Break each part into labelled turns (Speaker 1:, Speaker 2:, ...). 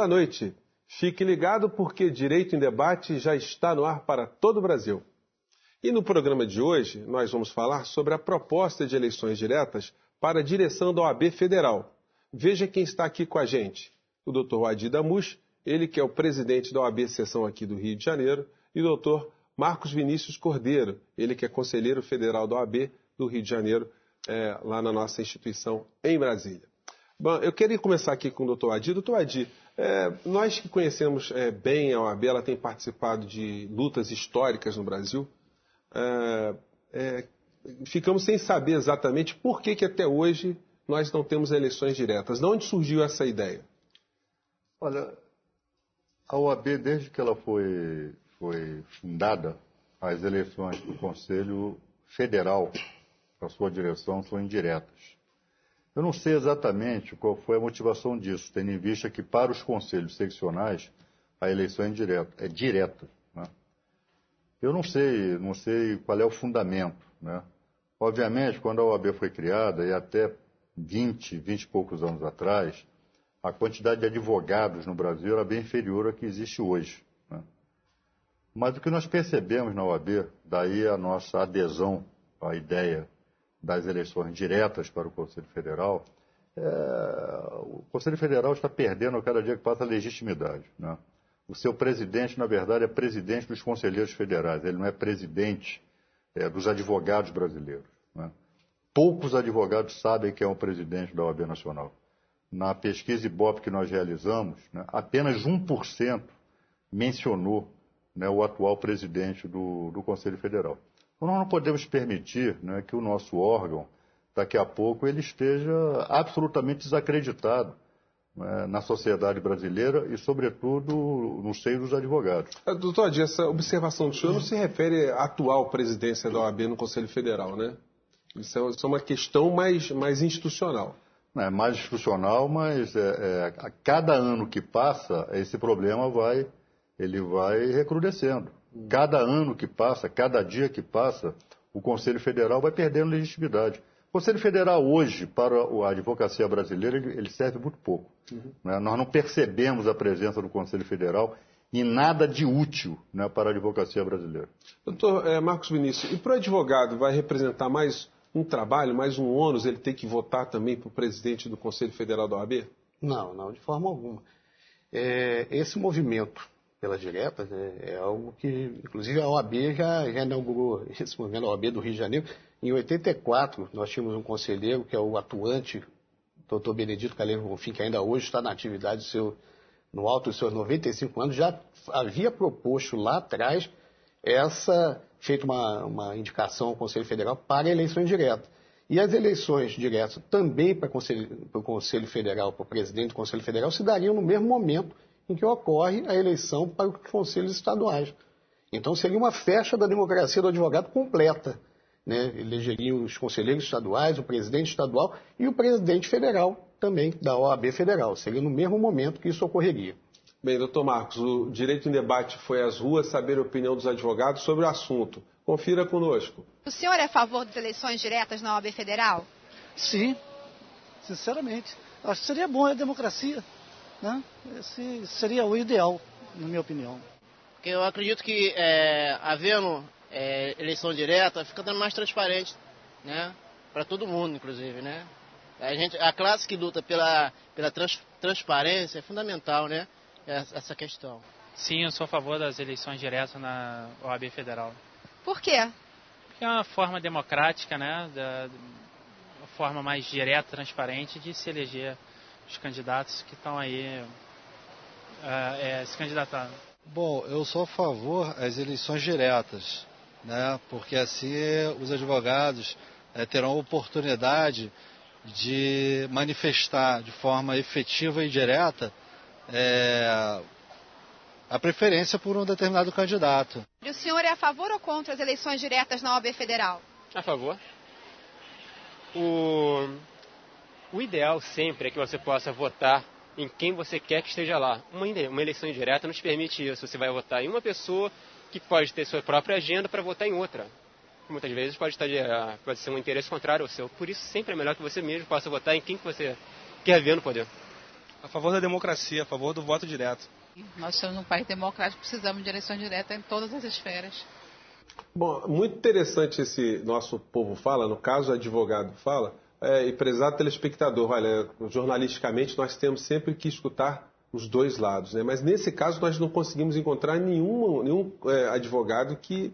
Speaker 1: Boa noite. Fique ligado porque Direito em Debate já está no ar para todo o Brasil. E no programa de hoje, nós vamos falar sobre a proposta de eleições diretas para a direção da OAB Federal. Veja quem está aqui com a gente. O Dr. Adi Damush, ele que é o presidente da OAB Seção aqui do Rio de Janeiro, e o Dr. Marcos Vinícius Cordeiro, ele que é conselheiro federal da OAB do Rio de Janeiro, lá na nossa instituição em Brasília. Bom, eu queria começar aqui com o Dr. Adi. Dr. Adi, nós que conhecemos bem a OAB, ela tem participado de lutas históricas no Brasil, ficamos sem saber exatamente por que até hoje nós não temos eleições diretas. De onde surgiu essa ideia?
Speaker 2: Olha, a OAB, desde que ela foi fundada, as eleições do Conselho Federal, para sua direção, são indiretas. Eu não sei exatamente qual foi a motivação disso, tendo em vista que para os conselhos seccionais a eleição é direta. Né? Eu não sei qual é o fundamento. Né? Obviamente, quando a OAB foi criada, e até 20 e poucos anos atrás, a quantidade de advogados no Brasil era bem inferior à que existe hoje. Né? Mas o que nós percebemos na OAB, daí a nossa adesão à ideia das eleições diretas para o Conselho Federal, o Conselho Federal está perdendo a cada dia que passa a legitimidade. Né? O seu presidente, na verdade, é presidente dos conselheiros federais, ele não é presidente dos advogados brasileiros. Né? Poucos advogados sabem quem é o presidente da OAB Nacional. Na pesquisa Ibope que nós realizamos, né, apenas 1% mencionou, né, o atual presidente do Conselho Federal. Então, nós não podemos permitir, né, que o nosso órgão, daqui a pouco, ele esteja absolutamente desacreditado, né, na sociedade brasileira e, sobretudo, no seio dos advogados.
Speaker 1: Doutor Adi, essa observação do senhor não se refere à atual presidência da OAB no Conselho Federal, né? Isso é uma questão mais institucional.
Speaker 2: É mais institucional, mas a cada ano que passa, esse problema vai recrudescendo. Cada ano que passa, cada dia que passa, o Conselho Federal vai perdendo legitimidade. O Conselho Federal hoje, para a advocacia brasileira, ele serve muito pouco. Né? Nós não percebemos a presença do Conselho Federal em nada de útil, né, para a advocacia brasileira.
Speaker 1: Doutor Marcos Vinícius, e para o advogado vai representar mais um trabalho, mais um ônus, ele tem que votar também para o presidente do Conselho Federal da OAB?
Speaker 3: Não, de forma alguma. Esse movimento pelas diretas é algo que, inclusive, a OAB já inaugurou esse movimento, a OAB do Rio de Janeiro. Em 84, nós tínhamos um conselheiro, que é o atuante doutor Benedito Calheiro Bonfim, que ainda hoje está na atividade no alto dos seus 95 anos, já havia proposto lá atrás feito uma indicação ao Conselho Federal para eleições diretas. E as eleições diretas também para o Conselho Federal, para o presidente do Conselho Federal, se dariam no mesmo momento em que ocorre a eleição para os conselhos estaduais. Então seria uma festa da democracia do advogado completa. Né? Elegeriam os conselheiros estaduais, o presidente estadual e o presidente federal também, da OAB Federal. Seria no mesmo momento que isso ocorreria.
Speaker 1: Bem, doutor Marcos, o Direito em Debate foi às ruas saber a opinião dos advogados sobre o assunto. Confira conosco.
Speaker 4: O senhor é a favor das eleições diretas na OAB Federal?
Speaker 5: Sim, sinceramente. Acho que seria bom a democracia. Né? Esse seria o ideal, na minha opinião.
Speaker 6: Eu acredito que, havendo eleição direta, fica dando mais transparente, né? Para todo mundo, inclusive. Né? A classe que luta pela transparência é fundamental, né? Essa questão.
Speaker 7: Sim, eu sou a favor das eleições diretas na OAB Federal.
Speaker 4: Por quê?
Speaker 7: Porque é uma forma democrática, né? Uma forma mais direta, transparente de se eleger os candidatos que estão aí se candidatando.
Speaker 8: Bom, eu sou a favor das eleições diretas, né? Porque assim os advogados terão oportunidade de manifestar de forma efetiva e direta a preferência por um determinado candidato.
Speaker 4: E o senhor é a favor ou contra as eleições diretas na OAB Federal?
Speaker 9: A favor. O ideal sempre é que você possa votar em quem você quer que esteja lá. Uma eleição indireta não te permite isso. Você vai votar em uma pessoa que pode ter sua própria agenda para votar em outra. Muitas vezes pode ser um interesse contrário ao seu. Por isso sempre é melhor que você mesmo possa votar em quem que você quer ver no poder.
Speaker 10: A favor da democracia, a favor do voto direto.
Speaker 11: Nós somos um país democrático, precisamos de eleição direta em todas as esferas.
Speaker 1: Bom, muito interessante esse nosso povo fala, no caso o advogado fala, e prezado telespectador, olha, jornalisticamente nós temos sempre que escutar os dois lados, né? Mas nesse caso nós não conseguimos encontrar nenhum advogado que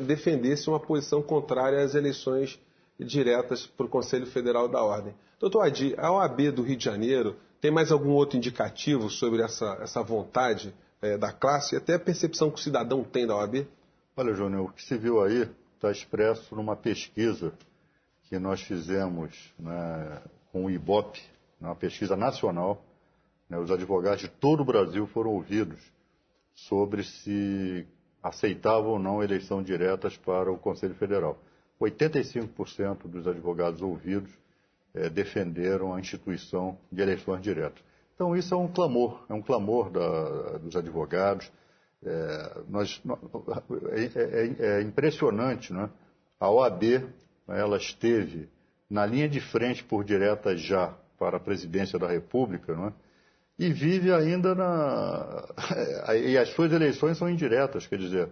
Speaker 1: defendesse uma posição contrária às eleições diretas para o Conselho Federal da Ordem. Doutor Adi, a OAB do Rio de Janeiro tem mais algum outro indicativo sobre essa vontade da classe e até a percepção que o cidadão tem da OAB?
Speaker 2: Olha, Júnior, o que se viu aí está expresso numa pesquisa que nós fizemos, né, com o IBOP, uma pesquisa nacional. Né, os advogados de todo o Brasil foram ouvidos sobre se aceitavam ou não eleição diretas para o Conselho Federal. 85% dos advogados ouvidos defenderam a instituição de eleições diretas. Então, isso é um clamor dos advogados. É impressionante, né? A OAB, ela esteve na linha de frente por diretas já para a presidência da República, não é? E vive ainda e as suas eleições são indiretas, quer dizer,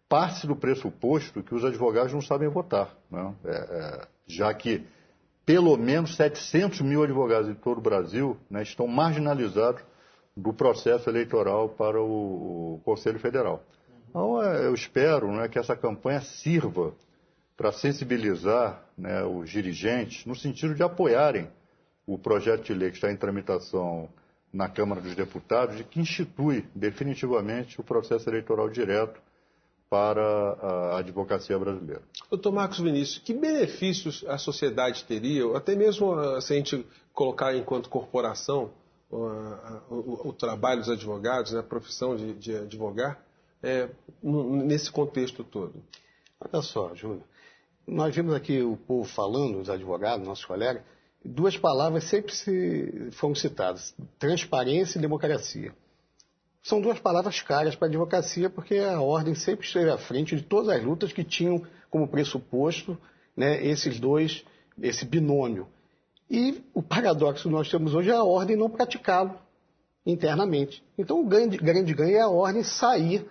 Speaker 2: parte do pressuposto que os advogados não sabem votar, não é? Já que pelo menos 700 mil advogados em todo o Brasil, né, estão marginalizados do processo eleitoral para o Conselho Federal. Então, eu espero, né, que essa campanha sirva para sensibilizar, né, os dirigentes no sentido de apoiarem o projeto de lei que está em tramitação na Câmara dos Deputados e que institui definitivamente o processo eleitoral direto para a advocacia brasileira.
Speaker 1: Doutor Marcos Vinícius, que benefícios a sociedade teria, ou até mesmo se a gente colocar enquanto corporação o trabalho dos advogados, né, a profissão de advogar, nesse contexto todo?
Speaker 3: Olha só, Júnior, nós vimos aqui o povo falando, os advogados, nossos colegas, duas palavras sempre foram citadas, transparência e democracia. São duas palavras caras para a advocacia, porque a ordem sempre esteve à frente de todas as lutas que tinham como pressuposto, né, esse binômio. E o paradoxo que nós temos hoje é a ordem não praticá-lo internamente. Então, o grande ganho é a ordem sair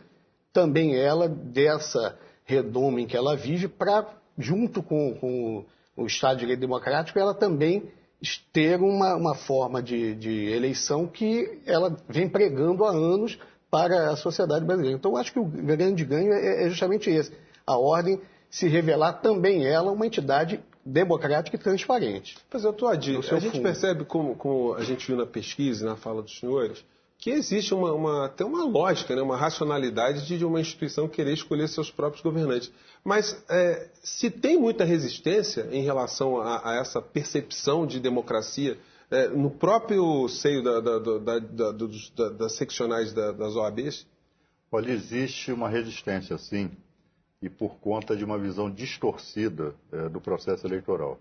Speaker 3: também ela dessa redoma em que ela vive para, junto com o Estado de Direito Democrático, ela também ter uma forma de eleição que ela vem pregando há anos para a sociedade brasileira. Então, eu acho que o grande ganho é justamente esse. A ordem se revelar também ela uma entidade democrática e transparente.
Speaker 1: Pois é, doutor Adi, a gente percebe, como a gente viu na pesquisa, na fala dos senhores, que existe até uma lógica, né, uma racionalidade de uma instituição querer escolher seus próprios governantes. Mas se tem muita resistência em relação a essa percepção de democracia no próprio seio das seccionais das OABs?
Speaker 2: Olha, existe uma resistência, sim, e por conta de uma visão distorcida do processo eleitoral.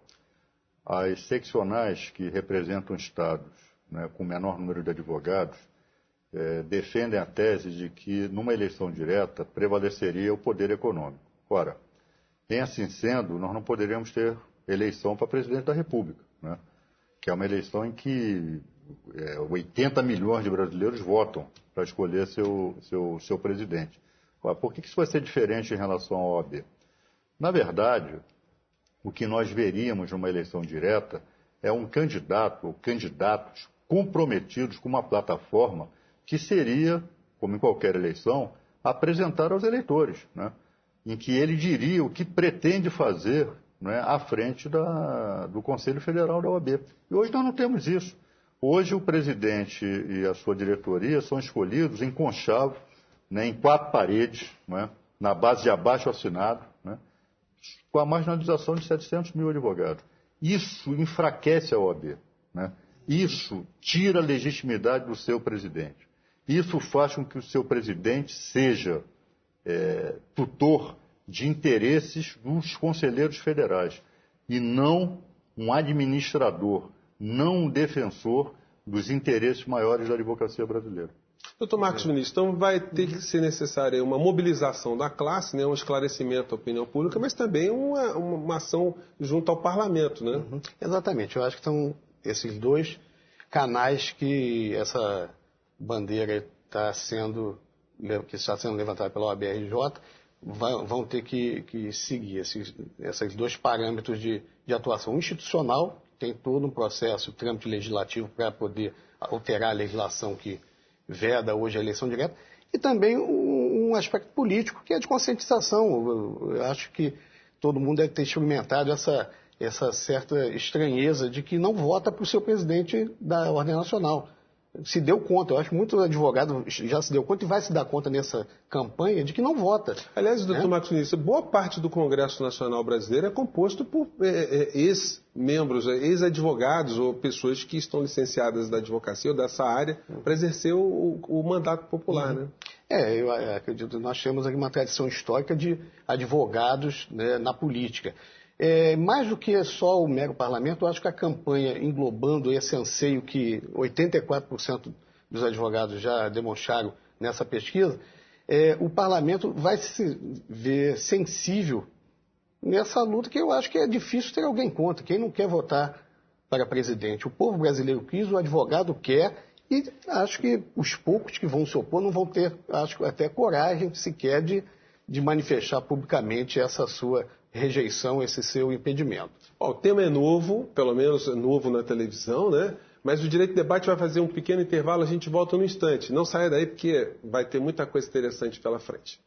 Speaker 2: As seccionais que representam estados, né, com menor número de advogados, defendem a tese de que numa eleição direta prevaleceria o poder econômico. Ora, em assim sendo, nós não poderíamos ter eleição para presidente da República, né? Que é uma eleição em que 80 milhões de brasileiros votam para escolher seu presidente. Ora, por que isso vai ser diferente em relação à OAB? Na verdade, o que nós veríamos numa eleição direta é um candidato ou candidatos comprometidos com uma plataforma que seria, como em qualquer eleição, apresentar aos eleitores, né? Em que ele diria o que pretende fazer, né, à frente do Conselho Federal da OAB. E hoje nós não temos isso. Hoje o presidente e a sua diretoria são escolhidos em conchavo, né, em 4 paredes, né, na base de abaixo-assinado, né, com a marginalização de 700 mil advogados. Isso enfraquece a OAB, né? Isso tira a legitimidade do seu presidente. Isso faz com que o seu presidente seja tutor de interesses dos conselheiros federais e não um administrador, não um defensor dos interesses maiores da advocacia brasileira.
Speaker 1: Doutor Marcos Vinícius, então vai ter que ser necessária uma mobilização da classe, né, um esclarecimento à opinião pública, mas também uma ação junto ao parlamento, né?
Speaker 3: Exatamente, eu acho que são esses dois canais que essa bandeira está sendo levantada pela OAB-RJ vão ter que seguir esses dois parâmetros de atuação institucional. Tem todo um processo, trâmite legislativo para poder alterar a legislação que veda hoje a eleição direta, e também um aspecto político, que é de conscientização. Eu acho que todo mundo deve ter experimentado essa certa estranheza de que não vota para o seu presidente da ordem nacional. Se deu conta, eu acho que muito advogado já se deu conta e vai se dar conta nessa campanha de que não vota.
Speaker 1: Aliás, doutor Marcos Vinícius, boa parte do Congresso Nacional Brasileiro é composto por ex-membros, ex-advogados ou pessoas que estão licenciadas da advocacia ou dessa área para exercer o mandato popular, né?
Speaker 3: Eu acredito que nós temos aqui uma tradição histórica de advogados, né, na política. Mais do que só o mero parlamento, eu acho que a campanha englobando esse anseio que 84% dos advogados já demonstraram nessa pesquisa, o parlamento vai se ver sensível nessa luta que eu acho que é difícil ter alguém contra. Quem não quer votar para presidente? O povo brasileiro quis, o advogado quer, e acho que os poucos que vão se opor não vão ter, acho até coragem sequer de manifestar publicamente essa sua rejeição, esse seu impedimento.
Speaker 1: O tema é novo, pelo menos novo na televisão, né? Mas o Direito de Debate vai fazer um pequeno intervalo, a gente volta num instante. Não saia daí porque vai ter muita coisa interessante pela frente.